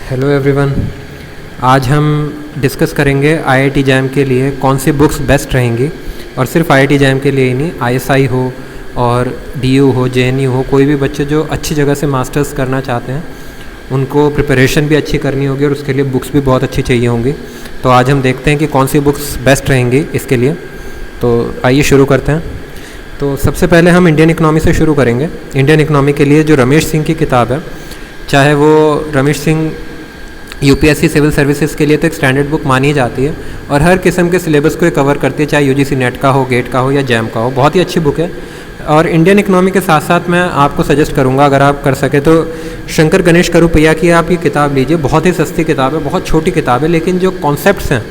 Hello everyone. आज हम discuss करेंगे आईआईटी जैम के लिए कौन सी बुक्स बेस्ट रहेंगी। और सिर्फ आईआईटी जैम के लिए ही नहीं, आईएसआई हो और डीयू हो, जेएनयू हो, कोई भी बच्चे जो अच्छी जगह से मास्टर्स करना चाहते हैं उनको प्रिपरेशन भी अच्छी करनी होगी और उसके लिए बुक्स भी बहुत अच्छी चाहिए होंगी। तो आज हम देखते हैं कि कौन सी बुक्स बेस्ट रहेंगी इसके लिए। तो आइए शुरू करते हैं। तो सबसे पहले हम इंडियन इकनॉमी से शुरू करेंगे। इंडियन इकनॉमी के लिए जो रमेश सिंह की किताब है, चाहे वो Ramesh Singh UPSC civil services के लिए तो एक स्टैंडर्ड बुक मानी जाती है और हर किस्म के सिलेबस को कवर करती है, चाहे यूजीसी नेट का हो, गेट का हो या जैम का हो। बहुत ही अच्छी बुक है। और इंडियन इकनॉमी के साथ साथ मैं आपको सजेस्ट करूंगा, अगर आप कर सके तो शंकर गणेश करुपैया की आप ये किताब लीजिए। बहुत ही सस्ती किताब है, बहुत छोटी किताब है, लेकिन जो कॉन्सेप्ट्स हैं,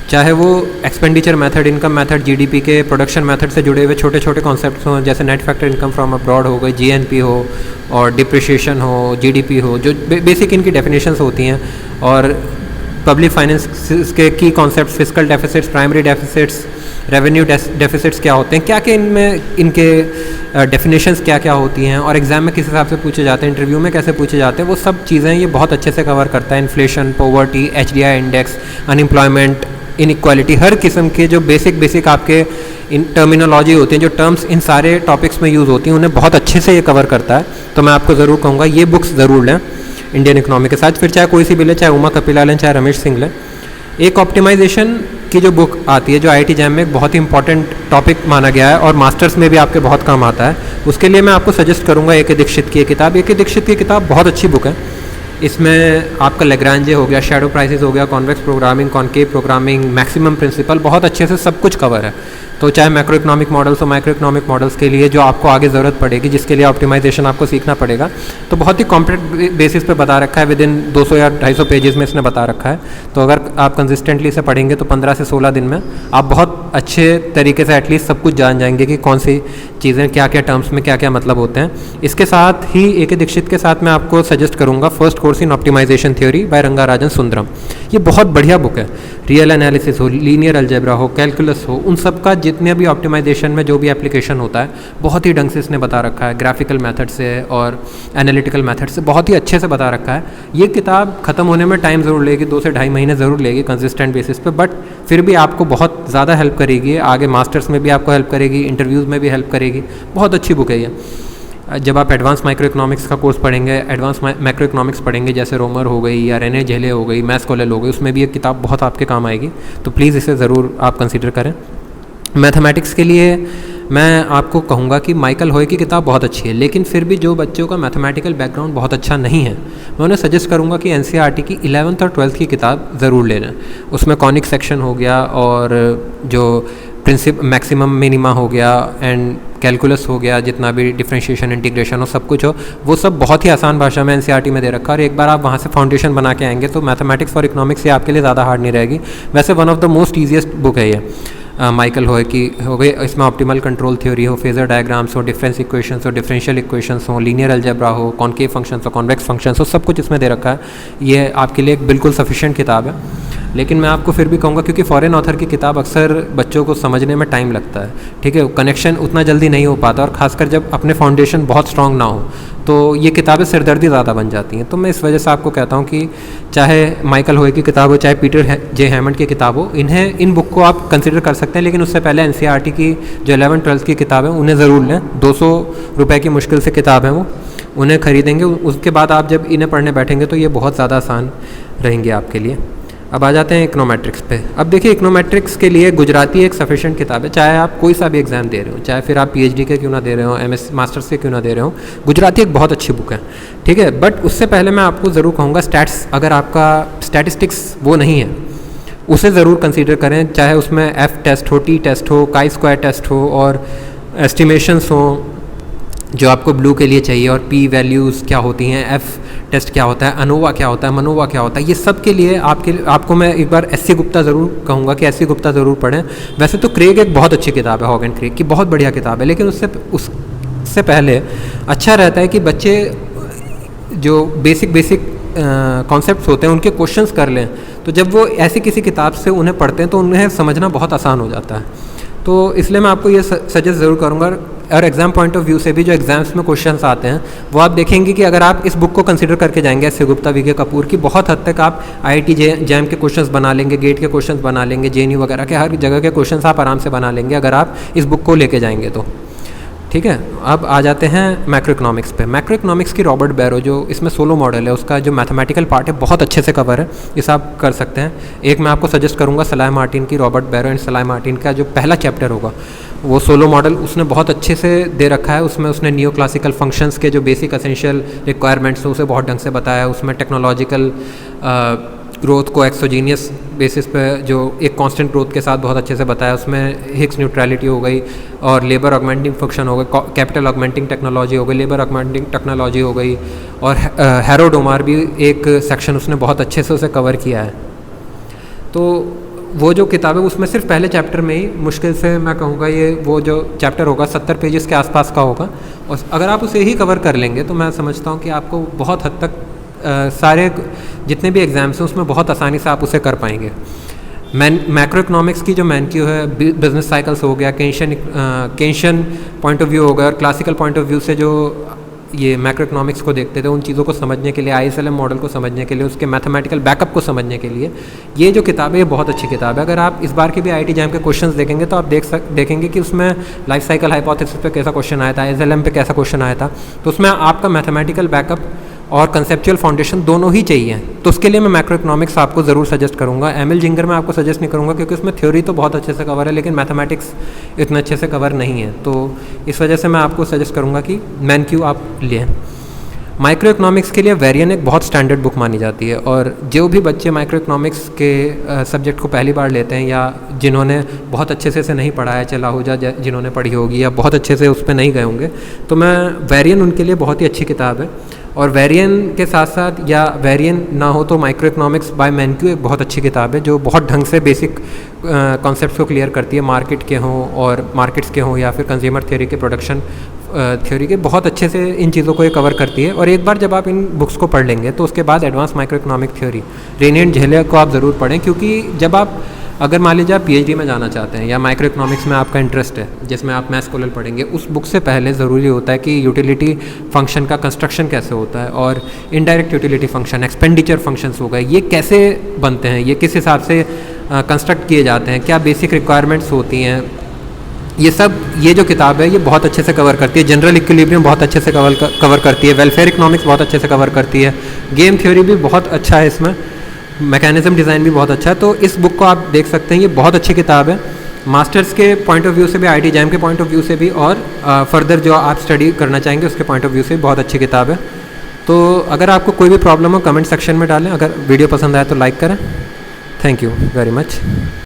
चाहे वो expenditure method, income method, GDP के प्रोडक्शन मेथड से जुड़े हुए छोटे छोटे कॉन्सेप्ट्स हों, जैसे net factor income from abroad हो गई, जीएनपी हो और डिप्रिशिएशन हो, जीडीपी हो, जो बेसिक इनकी डेफिनेशंस होती हैं, और पब्लिक फाइनेंस के की concepts, fiscal deficits, primary deficits, revenue deficits क्या होते हैं, क्या क्या इनमें इनके डेफिनेशंस क्या क्या होती हैं और एग्जाम में किस हिसाब से पूछे जाते हैं, इंटरव्यू में कैसे पूछे जाते हैं, वो सब चीज़ें ये बहुत अच्छे से कवर करता है। Inflation, poverty, HDI index, unemployment, inequality, हर किस्म के जो बेसिक आपके इन टर्मिनोलॉजी होती हैं, जो टर्म्स इन सारे टॉपिक्स में यूज़ होती हैं, उन्हें बहुत अच्छे से ये कवर करता है। तो मैं आपको ज़रूर कहूँगा ये बुक्स ज़रूर लें इंडियन इकनॉमी के साथ। फिर चाहे कोई सी भी लें, चाहे उमा कपिला लें, चाहे रमेश सिंह लें। एक ऑप्टिमाइजेशन की जो बुक आती है, जो आईआईटी जैम में एक बहुत ही इंपॉर्टेंट टॉपिक माना गया है और मास्टर्स में भी आपके बहुत काम आता है, उसके लिए मैं आपको सजेस्ट करूँगा ए के दीक्षित की किताब। ए के दीक्षित की किताब बहुत अच्छी बुक है। इसमें आपका लैग्रांजे हो गया, शैडो प्राइसेस हो गया, convex programming, concave programming, maximum principle, बहुत अच्छे से सब कुछ कवर है। तो चाहे मैक्रो इकोनॉमिक मॉडल्स हो, माइक्रो इकोनॉमिक मॉडल्स के लिए जो आपको आगे ज़रूरत पड़ेगी, जिसके लिए ऑप्टिमाइजेशन आपको सीखना पड़ेगा, तो बहुत ही कॉम्प्लेक्स बेसिस पे बता रखा है। विद इन 200 या 250 पेजेस में इसने बता रखा है। तो अगर आप कंसिस्टेंटली इसे पढ़ेंगे तो 15 से 16 दिन में आप बहुत अच्छे तरीके से एटलीस्ट सब कुछ जान जाएंगे कि कौन सी चीज़ें क्या क्या टर्म्स में क्या क्या मतलब होते हैं। इसके साथ ही ए के दीक्षित के साथ मैं आपको सजेस्ट करूँगा first course in optimization theory by Rangarajan Sundaram. ये बहुत बढ़िया बुक है। रियल एनालिसिस हो, लीनियर अलजेब्रा हो, कैलकुलस हो, उन सब का जितने भी ऑप्टिमाइजेशन में जो भी एप्लीकेशन होता है, बहुत ही ढंग से इसने बता रखा है। ग्राफिकल मेथड से और एनालिटिकल मेथड से बहुत ही अच्छे से बता रखा है। ये किताब ख़त्म होने में टाइम ज़रूर लेगी, 2 से 2.5 महीने ज़रूर लेगी कंसिस्टेंट बेसिस पे, बट फिर भी आपको बहुत ज़्यादा हेल्प करेगी। आगे मास्टर्स में भी आपको हेल्प करेगी, इंटरव्यूज़ में भी हेल्प करेगी। बहुत अच्छी बुक है ये। जब आप एडवांस माइक्रो इकोनॉमिक्स का कोर्स पढ़ेंगे, एडवांस मैक्रो इकोनॉमिक्स पढ़ेंगे, जैसे रोमर हो गई या रेने झेले हो गई, मैथ्स कॉलेज हो गई, उसमें भी ये किताब बहुत आपके काम आएगी। तो प्लीज़ इसे ज़रूर आप कंसीडर करें। मैथमेटिक्स के लिए मैं आपको कहूँगा कि माइकल हॉय की किताब बहुत अच्छी है, लेकिन फिर भी जो बच्चों का मैथमेटिकल बैकग्राउंड बहुत अच्छा नहीं है, मैं उन्हें सजेस्ट करूँगा कि एनसीईआरटी की 11th और 12th की किताब ज़रूर ले लें। उसमें कॉनिक सेक्शन हो गया और जो मैक्सिमम मिनिमा हो गया एंड कैलकुलस हो गया, जितना भी डिफरेंशिएशन, इंटीग्रेशन हो, सब कुछ हो, वो सब बहुत ही आसान भाषा में एनसीईआरटी में दे रखा है। और एक बार आप वहाँ से फाउंडेशन बना के आएंगे तो मैथमेटिक्स और इकोनॉमिक्स ये आपके लिए ज़्यादा हार्ड नहीं रहेगी। वैसे one of the most easiest book है ये माइकल हॉय की हो गई। इसमें ऑप्टिमल कंट्रोल थ्योरी हो, फेजर डायग्राम्स हो, डिफरेंस इक्वेशंस हो, डिफरेंशियल इक्वेशंस हो, लीनियर अलजेब्रा हो, कॉनकेव फंक्शंस हो, कॉन्वेक्स फंक्शंस हो, सब कुछ इसमें दे रखा है। ये आपके लिए एक बिल्कुल सफिशिएंट किताब है। लेकिन मैं आपको फिर भी कहूँगा, क्योंकि फॉरेन ऑथर की किताब अक्सर बच्चों को समझने में टाइम लगता है, ठीक है, कनेक्शन उतना जल्दी नहीं हो पाता, और ख़ासकर जब अपने फाउंडेशन बहुत स्ट्रॉन्ग ना हो तो ये किताबें सिरदर्दी ज़्यादा बन जाती हैं। तो मैं इस वजह से आपको कहता हूँ कि चाहे माइकल हॉय की किताब हो, चाहे पीटर जे हैमंड की किताब हो, इन बुक को आप कंसिडर कर सकते हैं। लेकिन उससे पहले एनसीईआरटी की जो 11th 12th की किताब है उन्हें ज़रूर लें। 200 रुपये की मुश्किल से किताब है वो, उन्हें ख़रीदेंगे, उसके बाद आप जब इन्हें पढ़ने बैठेंगे तो ये बहुत ज़्यादा आसान रहेंगे आपके लिए। अब आ जाते हैं इकोनोमेट्रिक्स पे। अब देखिए, इकोनोमेट्रिक्स के लिए गुजराती एक सफिशिएंट किताब है। चाहे आप कोई सा भी एग्ज़ाम दे रहे हो, चाहे फिर आप पीएचडी के क्यों ना दे रहे हो, एमएस मास्टर्स के क्यों ना दे रहे हो, गुजराती एक बहुत अच्छी बुक है, ठीक है। बट उससे पहले मैं आपको ज़रूर कहूँगा, अगर आपका स्टैटिस्टिक्स वो नहीं है, उसे ज़रूर कंसीडर करें। चाहे उसमें एफ टेस्ट हो, टी टेस्ट हो, काई स्क्वायर टेस्ट हो और एस्टिमेशंस हो जो आपको ब्लू के लिए चाहिए, और पी वैल्यूज़ क्या होती हैं, एफ टेस्ट क्या होता है, अनोवा क्या होता है, मनोवा क्या होता है, ये सब के लिए आपको मैं एक बार एस सी गुप्ता ज़रूर कहूँगा कि एस सी गुप्ता ज़रूर पढ़ें। वैसे तो क्रेग एक बहुत अच्छी किताब है, हॉग एंड क्रेग की बहुत बढ़िया किताब है, लेकिन उससे पहले अच्छा रहता है कि बच्चे जो बेसिक कॉन्सेप्ट्स होते हैं उनके क्वेश्चंस कर लें। तो जब वो ऐसी किसी किताब से उन्हें पढ़ते हैं तो उन्हें समझना बहुत आसान हो जाता है। तो इसलिए मैं आपको ये सजेस्ट ज़रूर करूँगा और एग्ज़ाम पॉइंट ऑफ व्यू से भी जो एग्जाम्स में क्वेश्चंस आते हैं वो आप देखेंगे कि अगर आप इस बुक को कंसिडर करके जाएंगे एस गुप्ता वी के कपूर की, बहुत हद तक आप IIT जैम के क्वेश्चंस बना लेंगे, गेट के क्वेश्चंस बना लेंगे, JNU वगैरह के हर जगह के क्वेश्चंस आप आराम से बना लेंगे अगर आप इस बुक को लेके जाएंगे तो। ठीक है, अब आ जाते हैं मैक्रो इकोनॉमिक्स पे। मैक्रो इकोनॉमिक्स की रॉबर्ट बैरो जो इसमें सोलो मॉडल है उसका जो मैथमेटिकल पार्ट है बहुत अच्छे से कवर है, इस आप कर सकते हैं। एक मैं आपको सजेस्ट करूंगा सलाह मार्टिन की, रॉबर्ट बैरो एंड सलाह मार्टिन का जो पहला चैप्टर होगा वो सोलो मॉडल उसने बहुत अच्छे से दे रखा है। उसमें उसने नियो क्लासिकल फंक्शंस के जो बेसिक एसेंशियल रिक्वायरमेंट्स हैं उसे बहुत ढंग से बताया है। उसमें टेक्नोलॉजिकल ग्रोथ को एक्सोजीनियस बेसिस पे जो एक कांस्टेंट ग्रोथ के साथ बहुत अच्छे से बताया। उसमें हिग्स न्यूट्रलिटी हो गई और लेबर ऑगमेंटिंग फंक्शन हो गई, कैपिटल ऑगमेंटिंग टेक्नोलॉजी हो गई, लेबर ऑगमेंटिंग टेक्नोलॉजी हो गई, और हैरोल्ड ओमार भी एक सेक्शन उसने बहुत अच्छे से उसे कवर किया है। तो वो जो किताब है उसमें सिर्फ पहले चैप्टर में ही मुश्किल से मैं कहूँगा ये वो जो चैप्टर होगा 70 पेजेस के आसपास का होगा, और अगर आप उसे ही कवर कर लेंगे तो मैं समझता हूँ कि आपको बहुत हद तक सारे जितने भी एग्ज़ाम्स हैं उसमें बहुत आसानी से आप उसे कर पाएंगे। मैक्रो इकोनॉमिक्स की जो मैनक्यू है, बिजनेस साइकिल्स हो गया, केंशियन पॉइंट ऑफ व्यू हो गया, और क्लासिकल पॉइंट ऑफ व्यू से जो ये मैक्रो इकोनॉमिक्स को देखते थे उन चीज़ों को समझने के लिए, ISLM मॉडल को समझने के लिए, उसके मैथमेटिकल बैकअप को समझने के लिए ये जो किताब है ये बहुत अच्छी किताब है। अगर आप इस बार के भी IIT जैम के क्वेश्चंस देखेंगे तो आप देखेंगे कि उसमें लाइफ साइकिल हाइपोथेसिस पे कैसा क्वेश्चन आया था, ISLM पे कैसा क्वेश्चन आया था, तो उसमें आपका मैथमेटिकल बैकअप और कंसेप्चुअल फाउंडेशन दोनों ही चाहिए। तो उसके लिए मैं मैक्रो इकोनॉमिक्स आपको ज़रूर सजेस्ट करूँगा। ML जिंगर मैं आपको सजेस्ट नहीं करूँगा क्योंकि उसमें थ्योरी तो बहुत अच्छे से कवर है लेकिन मैथमेटिक्स इतना अच्छे से कवर नहीं है, तो इस वजह से मैं आपको सजेस्ट करूँगा कि मैनक्यू आप लें। माइक्रो इकोनॉमिक्स के लिए वेरियन एक बहुत स्टैंडर्ड बुक मानी जाती है, और जो भी बच्चे माइक्रो इकोनॉमिक्स के सब्जेक्ट को पहली बार लेते हैं या जिन्होंने बहुत अच्छे से इसे नहीं पढ़ा है, चला हो जिन्होंने पढ़ी होगी या बहुत अच्छे से उस पर नहीं गए होंगे, तो मैं वेरियन उनके लिए बहुत ही अच्छी किताब है। और वेरियन के साथ साथ या वेरियन ना हो तो माइक्रो इकोनॉमिक्स बाय मैनक्यू एक बहुत अच्छी किताब है जो बहुत ढंग से बेसिक कॉन्सेप्ट्स को क्लियर करती है, मार्केट के हों और मार्केट्स के हों या फिर कंज्यूमर थ्योरी के, प्रोडक्शन थ्योरी के, बहुत अच्छे से इन चीज़ों को ये कवर करती है। और एक बार जब आप इन बुक्स को पढ़ लेंगे तो उसके बाद advance micro economic theory rainy and झेले को आप ज़रूर पढ़ें, क्योंकि जब आप अगर मान लीजिए आप PhD में जाना चाहते हैं या माइक्रो इकोनॉमिक्स में आपका इंटरेस्ट है जिसमें आप मैथ्स स्कॉलर पढ़ेंगे, उस बुक से पहले ज़रूरी होता है कि यूटिलिटी फंक्शन का कंस्ट्रक्शन कैसे होता है और indirect utility function, expenditure functions हो गए, ये कैसे बनते हैं, ये किस हिसाब से कंस्ट्रक्ट किए जाते हैं, क्या बेसिक रिक्वायरमेंट्स होती हैं, ये सब ये जो किताब है ये बहुत अच्छे से कवर करती है। जनरल इक्विलिब्रियम बहुत अच्छे से कवर करती है, वेलफेयर इकोनॉमिक्स बहुत अच्छे से कवर करती है, गेम थ्योरी भी बहुत अच्छा है, इसमें मैकेनिज्म डिज़ाइन भी बहुत अच्छा है। तो इस बुक को आप देख सकते हैं, ये बहुत अच्छी किताब है मास्टर्स के पॉइंट ऑफ व्यू से भी, IIT जैम के पॉइंट ऑफ व्यू से भी, और फर्दर जो आप स्टडी करना चाहेंगे उसके पॉइंट ऑफ व्यू से बहुत अच्छी किताब है। तो अगर आपको कोई भी प्रॉब्लम हो कमेंट सेक्शन में डालें, अगर वीडियो पसंद आए तो लाइक करें। Thank you very much.